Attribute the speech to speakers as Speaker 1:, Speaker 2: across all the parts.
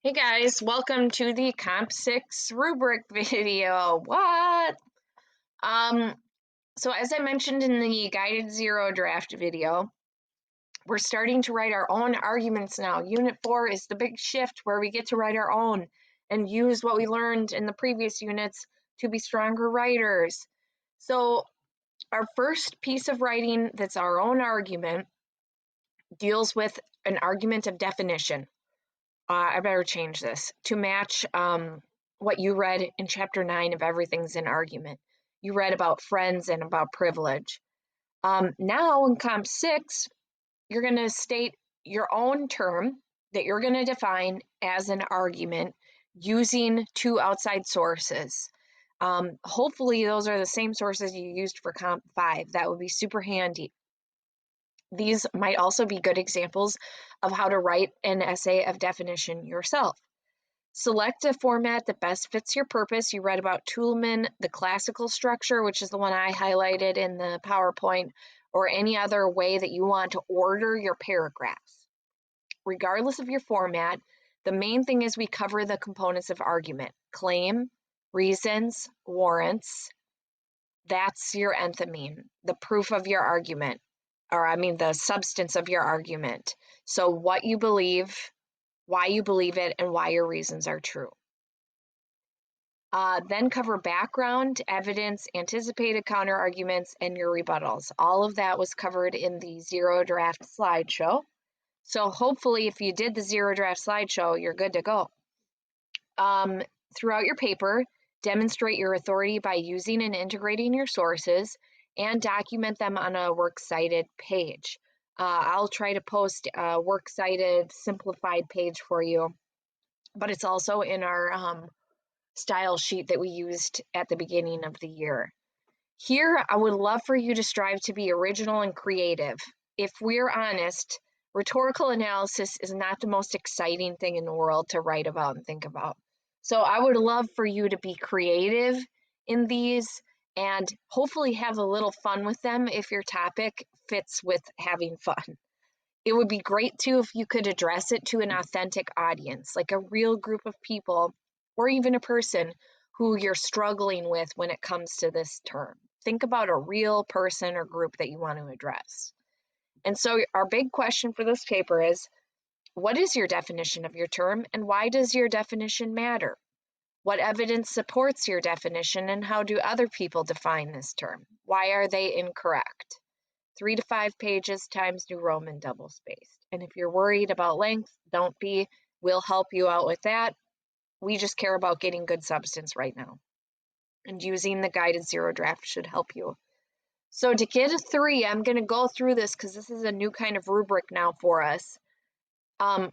Speaker 1: Hey guys, welcome to the Comp 6 rubric video. What? Um, so as I mentioned in the guided zero draft video, we're starting to write our own arguments now. Unit 4 is the big shift where we get to write our own and use what we learned in the previous units to be stronger writers. So our first piece of writing that's our own argument deals with an argument of definition. I better change this to match what you read in chapter 9 of Everything's an Argument. You read about friends and about privilege. Now in Comp 6, you're going to state your own term that you're going to define as an argument using two outside sources. Hopefully, those are the same sources you used for Comp 5. That would be super handy. These might also be good examples of how to write an essay of definition yourself. Select a format that best fits your purpose. You read about Toulmin, the classical structure, which is the one I highlighted in the PowerPoint, or any other way that you want to order your paragraphs. Regardless of your format, the main thing is we cover the components of argument: claim, reasons, warrants. That's your enthymeme, the proof of your argument, the substance of your argument. So what you believe, why you believe it, and why your reasons are true. Then cover background, evidence, anticipated counter-arguments, and your rebuttals. All of that was covered in the zero draft slideshow. So hopefully if you did the zero draft slideshow, you're good to go. Throughout your paper, demonstrate your authority by using and integrating your sources and document them on a works cited page. I'll try to post a works cited simplified page for you, but it's also in our style sheet that we used at the beginning of the year. Here, I would love for you to strive to be original and creative. If we're honest, rhetorical analysis is not the most exciting thing in the world to write about and think about. So I would love for you to be creative in these and hopefully have a little fun with them if your topic fits with having fun. It would be great too if you could address it to an authentic audience, like a real group of people, or even a person who you're struggling with when it comes to this term. Think about a real person or group that you want to address. And so our big question for this paper is, what is your definition of your term, and why does your definition matter? What evidence supports your definition, and how do other people define this term? Why are they incorrect? 3 to 5 pages, Times New Roman, double-spaced. And if you're worried about length, don't be. We'll help you out with that. We just care about getting good substance right now. And using the guided zero draft should help you. So to get a 3, I'm going to go through this because this is a new kind of rubric now for us.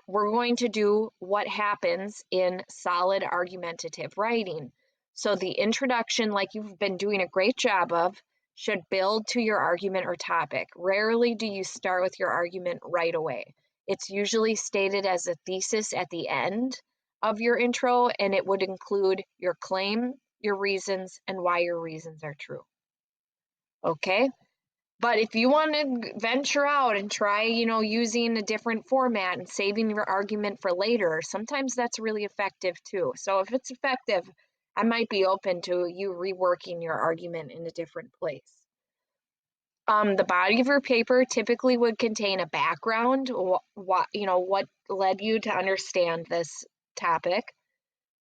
Speaker 1: We're going to do what happens in solid argumentative writing. So the introduction, like you've been doing a great job of, should build to your argument or topic. Rarely do you start with your argument right away. It's usually stated as a thesis at the end of your intro, and it would include your claim, your reasons, and why your reasons are true. Okay? But if you want to venture out and try, using a different format and saving your argument for later, sometimes that's really effective too. So if it's effective, I might be open to you reworking your argument in a different place. The body of your paper typically would contain a background, what led you to understand this topic,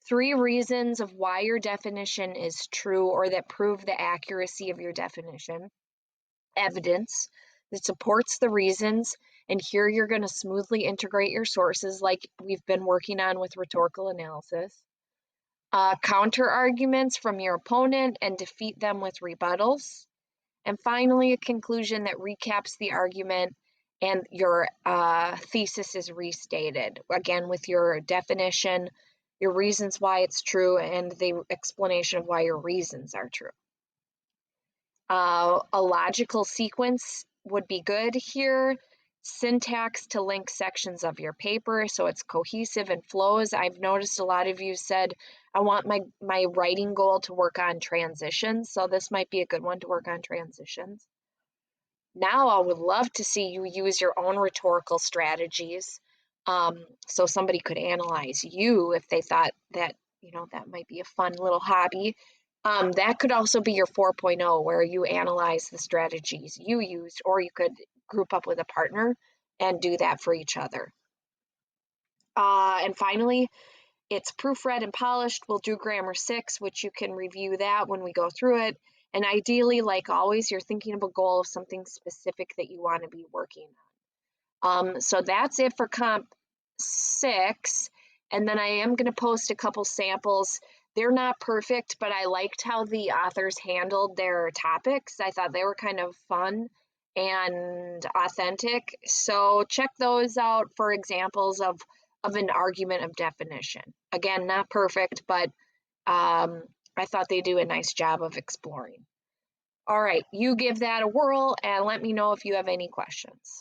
Speaker 1: 3 reasons of why your definition is true or that prove the accuracy of your definition, evidence that supports the reasons, and here you're going to smoothly integrate your sources like we've been working on with rhetorical analysis, counter arguments from your opponent and defeat them with rebuttals, and finally a conclusion that recaps the argument and your thesis is restated, again with your definition, your reasons why it's true, and the explanation of why your reasons are true. A logical sequence would be good here. Syntax to link sections of your paper so it's cohesive and flows. I've noticed a lot of you said, I want my writing goal to work on transitions, so this might be a good one to work on transitions. Now I would love to see you use your own rhetorical strategies. So somebody could analyze you if they thought that, that might be a fun little hobby. That could also be your 4.0, where you analyze the strategies you used, or you could group up with a partner and do that for each other. And finally, it's proofread and polished. We'll do grammar 6, which you can review that when we go through it. And ideally, like always, you're thinking of a goal of something specific that you want to be working on. So that's it for Comp 6. And then I am going to post a couple samples. They're not perfect, but I liked how the authors handled their topics. I thought they were kind of fun and authentic. So check those out for examples of an argument of definition. Again, not perfect, but I thought they do a nice job of exploring. All right, you give that a whirl and let me know if you have any questions.